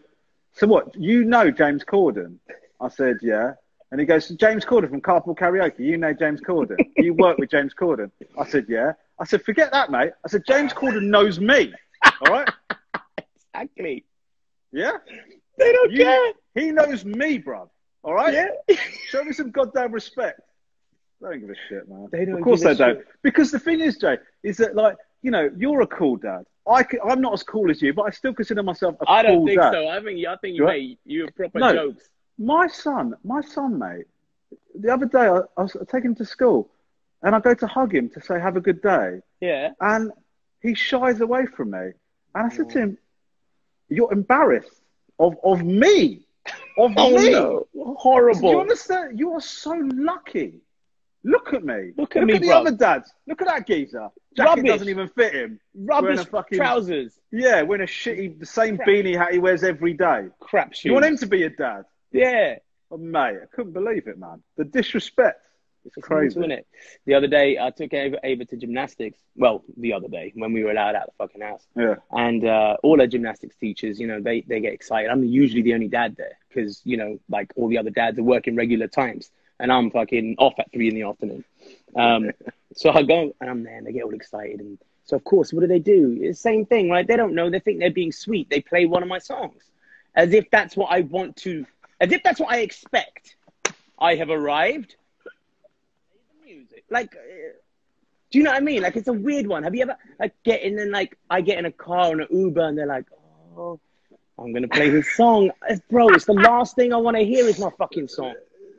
what, James Corden? I said, yeah. And he goes, James Corden from Carpool Karaoke, you know James Corden? You work with James Corden? I said, yeah. I said, forget that, mate. I said, James Corden knows me. All right? Exactly. Yeah? They don't care. He knows me, bruv. All right? Yeah. Show me some goddamn respect. They don't give a shit, man. They don't. Of course they don't. Because the thing is, Jay, is that, like, you're a cool dad. I'm not as cool as you, but I still consider myself a cool dad. I don't think so. I think you proper jokes. My son, mate, the other day I was taking him to school and I go to hug him to say, have a good day. Yeah. And he shies away from me. And I said to him, you're embarrassed of me. Of me. No. Horrible. Do you understand? You are so lucky. Look at me. Look at me, the other dads. Look at that geezer. Jacket doesn't even fit him. Rubbish trousers. Yeah, wearing the same beanie hat he wears every day. Crap shoes. You want him to be a dad? Yeah. Oh, mate, I couldn't believe it, man. The disrespect. It's crazy. Isn't it? The other day, I took Ava to gymnastics. Well, the other day, when we were allowed out of the fucking house. Yeah. And all our gymnastics teachers, they get excited. I'm usually the only dad there because, like all the other dads are working regular times. And I'm fucking off at 3 PM. So I go, and I'm there, and they get all excited. And so, of course, what do? It's the same thing, right? They don't know. They think they're being sweet. They play one of my songs. As if that's what I want to... As if that's what I expect. I have arrived. Music. Like, do you know what I mean? Like, it's a weird one. Have you ever, I get in a car or an Uber and they're like, oh, I'm going to play his song. Bro, it's the last thing I want to hear is my fucking song.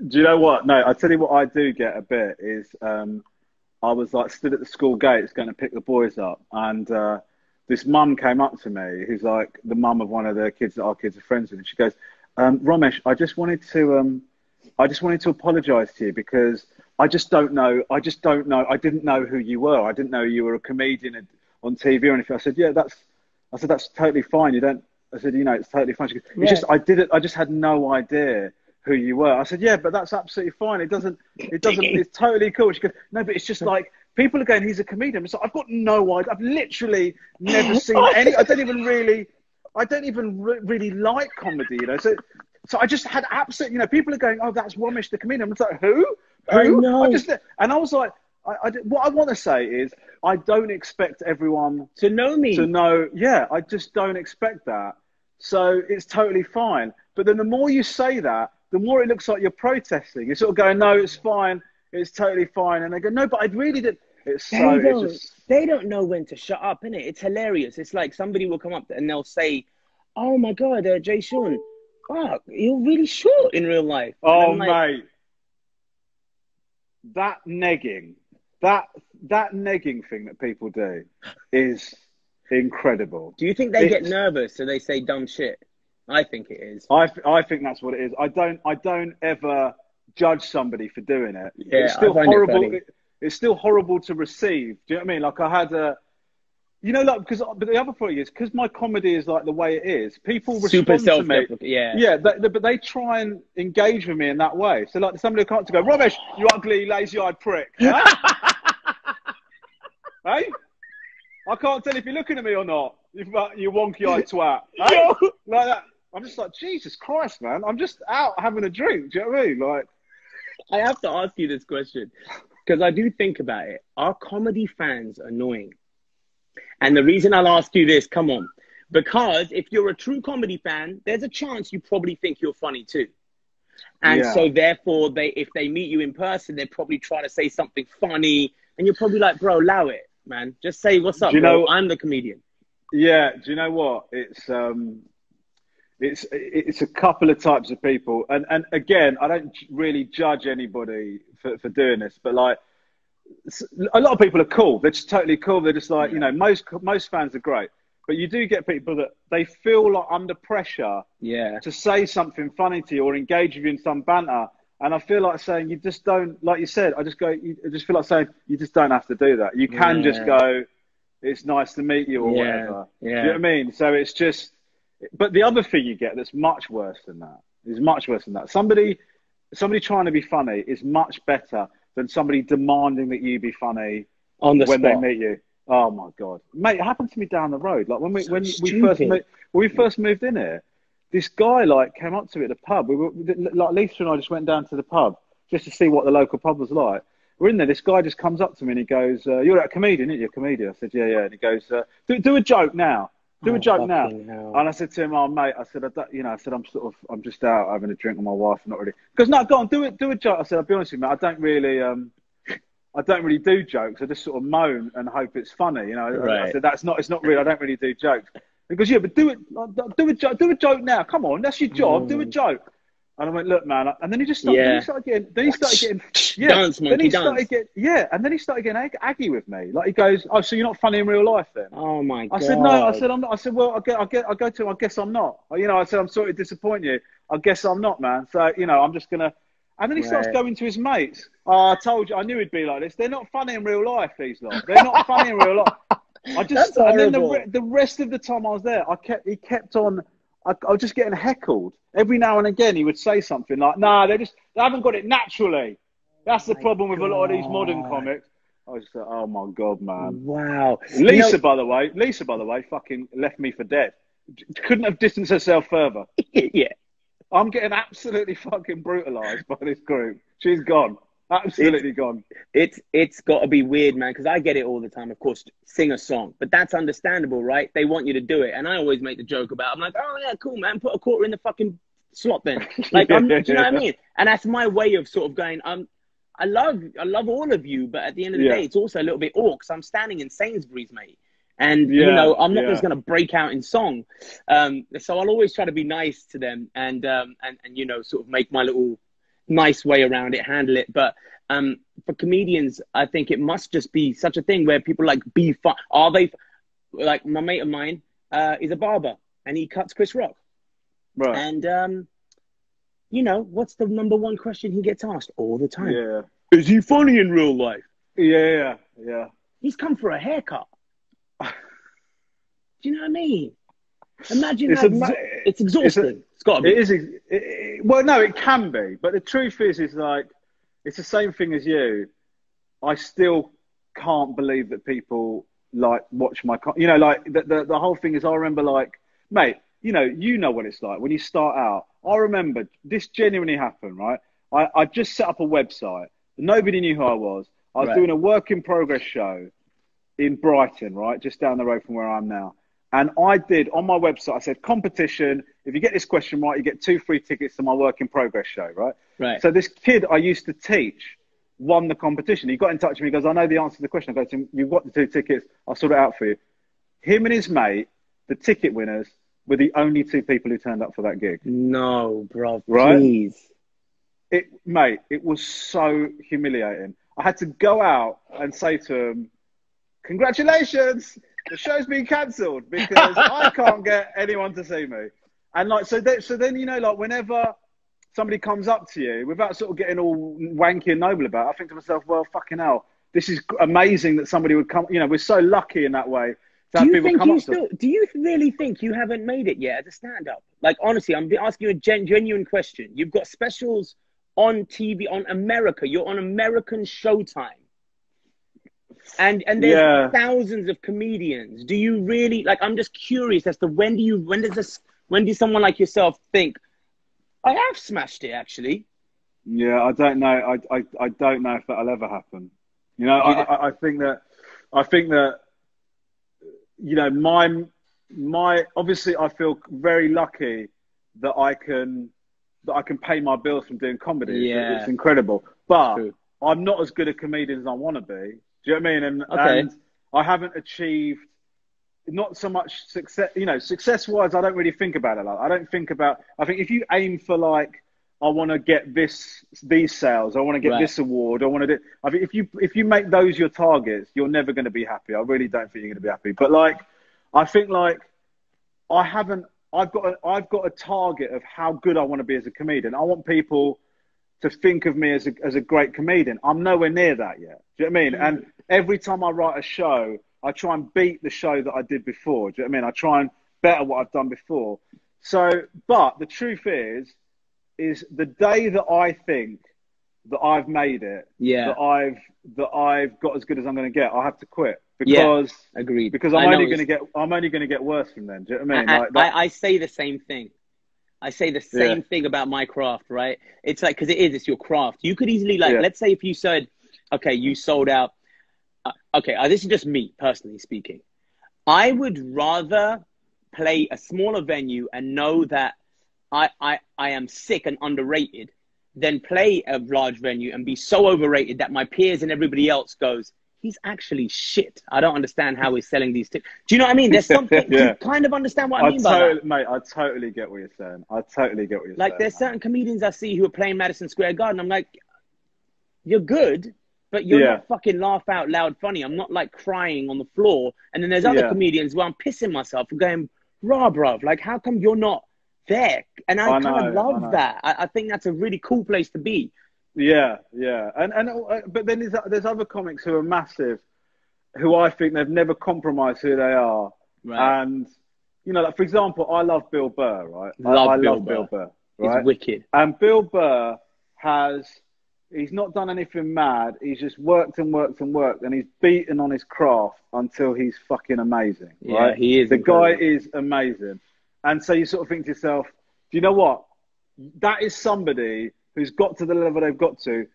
Do you know what? No, I tell you what I do get a bit is I was like stood at the school gates going to pick the boys up. And this mum came up to me, who's like the mum of one of the kids that our kids are friends with. And she goes, Romesh, I just wanted to apologize to you because I just don't know. I didn't know who you were. I didn't know you were a comedian on TV or anything. I said, yeah, that's totally fine. I said, it's totally fine. She goes, I just had no idea who you were. I said, yeah, but that's absolutely fine. It's totally cool. She goes, no, but it's just like, people are going, he's a comedian. It's like, I've got no idea. I've literally never seen any, I don't even really like comedy, So I just had absolutely, people are going, oh, that's Romesh the comedian. I'm like, who? I know. And I was like, what I want to say is, I don't expect everyone to know me. Yeah, I just don't expect that. So it's totally fine. But then the more you say that, the more it looks like you're protesting. You're sort of going, no, it's fine. It's totally fine. And they go, no, but I really did. They don't know when to shut up, innit? It's hilarious. It's like somebody will come up and they'll say, oh my God, Jay Sean, fuck, you're really short in real life. Oh, mate. That negging that negging thing that people do is incredible. Do you think they get nervous so they say dumb shit? I think it is. I think that's what it is. I don't ever judge somebody for doing it. Yeah, it's still horrible. It's still horrible to receive. Do you know what I mean? Like I had a, you know, like but the other thing is because my comedy is like the way it is. People respond to me. Yeah. But they try and engage with me in that way. So like somebody will come to go, Romesh, you ugly, lazy-eyed prick. Huh? Hey, I can't tell if you're looking at me or not. You wonky-eyed twat. Hey? Like that. I'm just like, Jesus Christ, man. I'm just out having a drink. Do you know what I mean? Like, I have to ask you this question because I do think about it. Are comedy fans annoying? And the reason I'll ask you this, come on, because if you're a true comedy fan, there's a chance you probably think you're funny too. And so therefore, if they meet you in person, they probably try to say something funny. And you're probably like, bro, allow it, man. Just say, what's up, bro? I'm the comedian. Yeah, do you know what? It's a couple of types of people, and again, I don't really judge anybody for doing this, but like a lot of people are cool. They're just totally cool. They're just like, you know, most fans are great, but you do get people that they feel like under pressure to say something funny to you or engage with you in some banter. And I feel like saying, you just don't, like you said, I just feel like saying, you just don't have to do that. You can just go, it's nice to meet you or whatever. Yeah. Do you know what I mean? So it's just, but the other thing you get that's much worse than that is much worse than that. Somebody trying to be funny is much better than somebody demanding that you be funny on the when spot. they meet you. Oh my God, mate, it happened to me down the road. Like when we first moved in here, this guy like came up to me at the pub. We were like Lisa and I just went down to the pub just to see what the local pub was like. We're in there. This guy just comes up to me and he goes, "You're a comedian, aren't you? A comedian?" I said, "Yeah." And he goes, "Do a joke now. Do a joke now." Hell. And I said to him, "Oh mate," I said, I'm just out having a drink with my wife. I'm not really." He goes, "No, go on, do a joke." I said, "I'll be honest with you, mate. I don't really do jokes. I just sort of moan and hope it's funny, you know." Right. I said, it's not really. I don't really do jokes." He goes, "Yeah, but do a joke now. Come on, that's your job. Do a joke." And I went, "Look, man," and then he just started. Then he started getting. Dance, monkey, then he dance. started getting. And then he started getting aggy with me. Like he goes, "Oh, so you're not funny in real life then?" Oh my God. I said, "No." I said, "I'm not." I said, "Well, I go to him. I guess I'm not." You know, I said, "I'm sorry to disappoint you. I guess I'm not, man. So you know, I'm just gonna." And then he starts going to his mates. "Oh, I told you, I knew he'd be like this. They're not funny in real life. These lot. They're not funny in real life." That's and then horrible. the rest of the time I was there, he kept on. I was just getting heckled. Every now and again, he would say something like, "Nah, they haven't got it naturally. That's the problem with a lot of these modern comics." I was just like, "Oh my God, man!" Wow. Lisa, by the way, fucking left me for dead. Couldn't have distanced herself further. Yeah. I'm getting absolutely fucking brutalized by this group. She's gone. Absolutely gone. It's got to be weird, man, because I get it all the time. Of course, sing a song, but that's understandable, right? They want you to do it, and I always make the joke about. I'm like, "Oh yeah, cool, man. Put a quarter in the fucking slot, then." Like, do you know what I mean? And that's my way of sort of going. I love all of you, but at the end of the day, it's also a little bit awkward because I'm standing in Sainsbury's, mate, and you know I'm not just gonna break out in song. So I'll always try to be nice to them, and you know, sort of make my little nice way around it, handle it. But for comedians, I think it must just be such a thing where people like be fun. Are they like my mate of mine is a barber and he cuts Chris Rock, right? And you know, what's the number one question he gets asked all the time? Yeah. Is he funny in real life? Yeah. He's come for a haircut. Do you know what I mean? Imagine it's exhausting. It's got to be. It is. Well, no, it can be. But the truth is like, it's the same thing as you. I still can't believe that people like watch my, you know, like the whole thing is, I remember like, mate, you know what it's like when you start out. I remember this genuinely happened, right? I just set up a website. Nobody knew who I was. I was doing a work in progress show in Brighton, right? Just down the road from where I am now. And I did, on my website, I said, competition, if you get this question right, you get 2 free tickets to my work in progress show, right? Right. So this kid I used to teach won the competition. He got in touch with me, he goes, "I know the answer to the question." I go to him, "You've got the 2 tickets, I'll sort it out for you." Him and his mate, the ticket winners, were the only 2 people who turned up for that gig. No, bro, right? please. Mate, it was so humiliating. I had to go out and say to them, congratulations, the show's been cancelled because I can't get anyone to see me. And like, so then, you know, like whenever somebody comes up to you without sort of getting all wanky and noble about it, I think to myself, well, fucking hell, this is amazing that somebody would come, you know, we're so lucky in that way to have people come up to us. Do you really think you haven't made it yet as a stand-up? Like, honestly, I'm asking you a genuine question. You've got specials on TV, on America. You're on American Showtime. And there's thousands of comedians. Do you really, like, I'm just curious as to when does someone like yourself think, I have smashed it, actually? Yeah, I don't know. I don't know if that'll ever happen. You know, I think that, you know, my obviously I feel very lucky that I can pay my bills from doing comedy. Yeah. It's incredible. But I'm not as good a comedian as I want to be. Do you know what I mean? And I haven't achieved not so much success, you know, success-wise, I don't really think about it. Like, I think if you aim for like, I want to get these sales, I want to get this award, I want to do, I think if you make those your targets, you're never going to be happy. I really don't think you're going to be happy. But like, I think like, I've got a target of how good I want to be as a comedian. I want people to think of me as a great comedian. I'm nowhere near that yet. Do you know what I mean? And every time I write a show, I try and beat the show that I did before. Do you know what I mean? I try and better what I've done before. So, but the truth is the day that I think that I've made it, that I've got as good as I'm going to get, I have to quit because agreed. Because I'm only going to get worse from then. Do you know what I mean? I say the same thing. I say the same thing about my craft, right? It's like, because it's your craft. You could easily, like, let's say if you said, okay, you sold out. This is just me, personally speaking. I would rather play a smaller venue and know that I am sick and underrated than play a large venue and be so overrated that my peers and everybody else goes, he's actually shit. I don't understand how he's selling these tickets. Do you know what I mean? There's something, do you kind of understand what I mean by that? Mate, I totally get what you're saying. I totally get what you're saying. Like, there's certain comedians I see who are playing Madison Square Garden. I'm like, you're good, but you're not fucking laugh out loud funny. I'm not like crying on the floor. And then there's other comedians where I'm pissing myself and going, rah, bruv, like, how come you're not there? And I kind of love that. I think that's a really cool place to be. Yeah. But then there's other comics who are massive, who I think they've never compromised who they are. Right. And, you know, like, for example, I love Bill Burr, right? I love Bill Burr. Right? He's wicked. And Bill Burr he's not done anything mad. He's just worked and worked and worked, and he's beaten on his craft until he's fucking amazing. Right? Yeah, he is. The guy is amazing. And so you sort of think to yourself, do you know what? That is somebody who's got to the level they've got to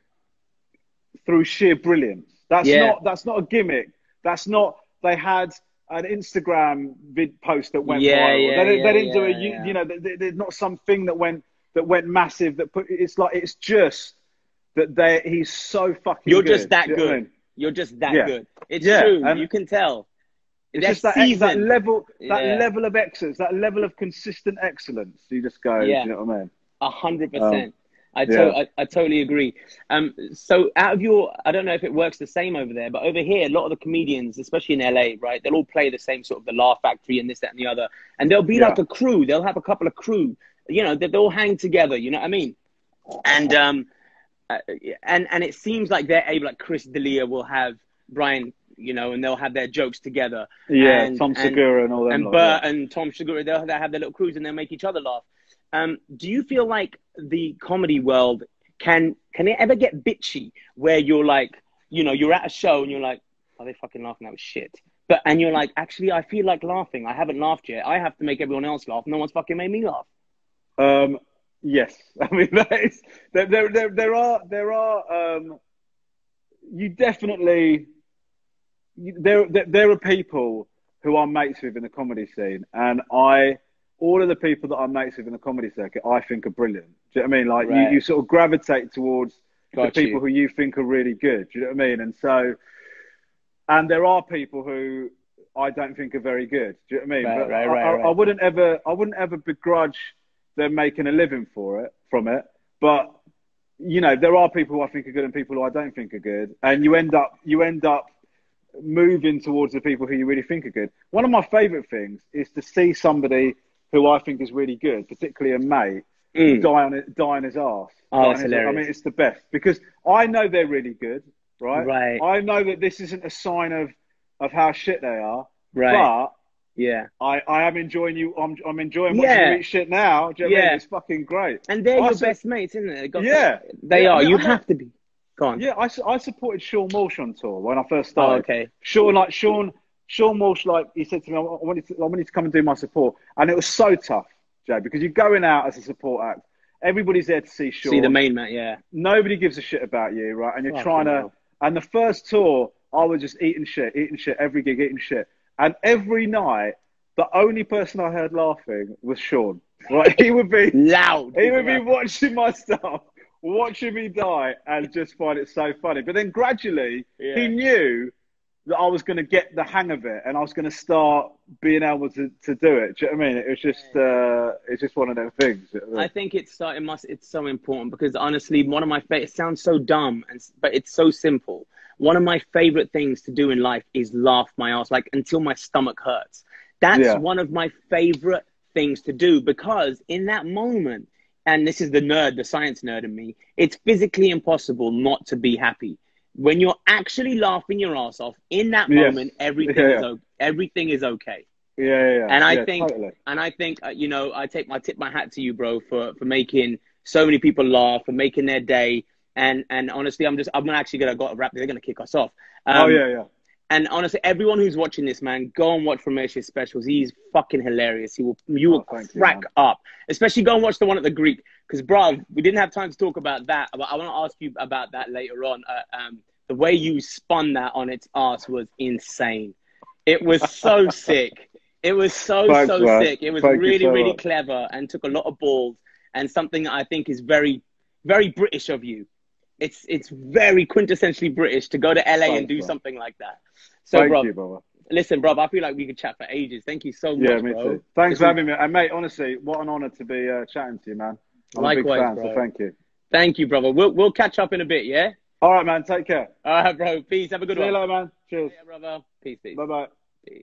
through sheer brilliance. That's not a gimmick. That's not, they had an Instagram post that went viral. They didn't do it. You know, there's not something that went massive. It's just that he's so fucking You're good. just that good. I mean? You're just that good. It's true. And you can tell. It's just that level of excellence, that level of consistent excellence. You just go, you know what I mean? 100%. I totally agree. So out of I don't know if it works the same over there, but over here, a lot of the comedians, especially in LA, right, they'll all play the same sort of the Laugh Factory and this, that, and the other. And they'll be like a crew. They'll have a couple of crew, you know, they'll all hang together, you know what I mean? And it seems like they're able, like Chris D'Elia will have Brian, you know, and they'll have their jokes together. Yeah, and Tom Segura and all them. And Bert and Tom Segura, they'll have their little crews and they'll make each other laugh. Do you feel like the comedy world can it ever get bitchy where you're like, you know, you're at a show and you're like, are they fucking laughing? That was shit. And you're like, actually, I feel like laughing. I haven't laughed yet. I have to make everyone else laugh. No one's fucking made me laugh. Yes. I mean, there are you definitely, there are people who I'm mates with in the comedy scene, and all of the people that I'm mates with in the comedy circuit, I think are brilliant. Do you know what I mean? Like, you sort of gravitate towards the people who you think are really good. Do you know what I mean? And so, and there are people who I don't think are very good. Do you know what I mean? I wouldn't ever begrudge them making a living from it. But, you know, there are people who I think are good and people who I don't think are good, and you end up moving towards the people who you really think are good. One of my favourite things is to see somebody who I think is really good, particularly a mate, die on his arse. Oh, it's hilarious. I mean, it's the best because I know they're really good, right? Right. I know that this isn't a sign of how shit they are, right. but yeah, I am enjoying you. I'm enjoying watching you eat shit now. Do you know what I mean? It's fucking great. And they're your best mates, isn't it? They are. I mean, you have to be. Go on. Yeah, I supported Sean Walsh on tour when I first started. Oh, okay. Sean Walsh, like, he said to me, I wanted to come and do my support. And it was so tough, Jay, because you're going out as a support act. Everybody's there to see Sean. See the main man, yeah. Nobody gives a shit about you, right? And you're trying to... And the first tour, I was just eating shit, every gig, eating shit. And every night, the only person I heard laughing was Sean. Right? He would be... loud. He would be watching my stuff, watching me die, and just find it so funny. But then gradually, he knew that I was going to get the hang of it, and I was going to start being able to do it. Do you know what I mean? It was just, it's just one of those things. I think it's so important because honestly, one of my favorite, it sounds so dumb, but it's so simple. One of my favorite things to do in life is laugh my ass, like until my stomach hurts. That's one of my favorite things to do because in that moment, and this is the science nerd in me, it's physically impossible not to be happy. When you're actually laughing your ass off in that moment, everything is okay. Yeah. And I think, totally. you know, I tip my hat to you, bro, for making so many people laugh, for making their day. And honestly, I'm actually got to wrap. They're gonna kick us off. Yeah. And honestly, everyone who's watching this, man, go and watch Romesh's specials. He's fucking hilarious. You will crack up. Especially go and watch the one at the Greek. Because, bro, we didn't have time to talk about that. But I want to ask you about that later on. The way you spun that on its ass was insane. It was so sick. It was so sick. It was really clever and took a lot of balls. And something that I think is very, very British of you. It's very quintessentially British to go to LA and do something like that. So, bro, listen, bro, I feel like we could chat for ages. Thank you so much, yeah, me too. Thanks for having me. And, mate, honestly, what an honour to be chatting to you, man. I'm a big fan, so thank you. Thank you, brother. We'll catch up in a bit, yeah? All right, man. Take care. All right, bro. Peace. Have a good one. See you later, man. Cheers. Yeah, brother. Peace. Bye-bye. Peace.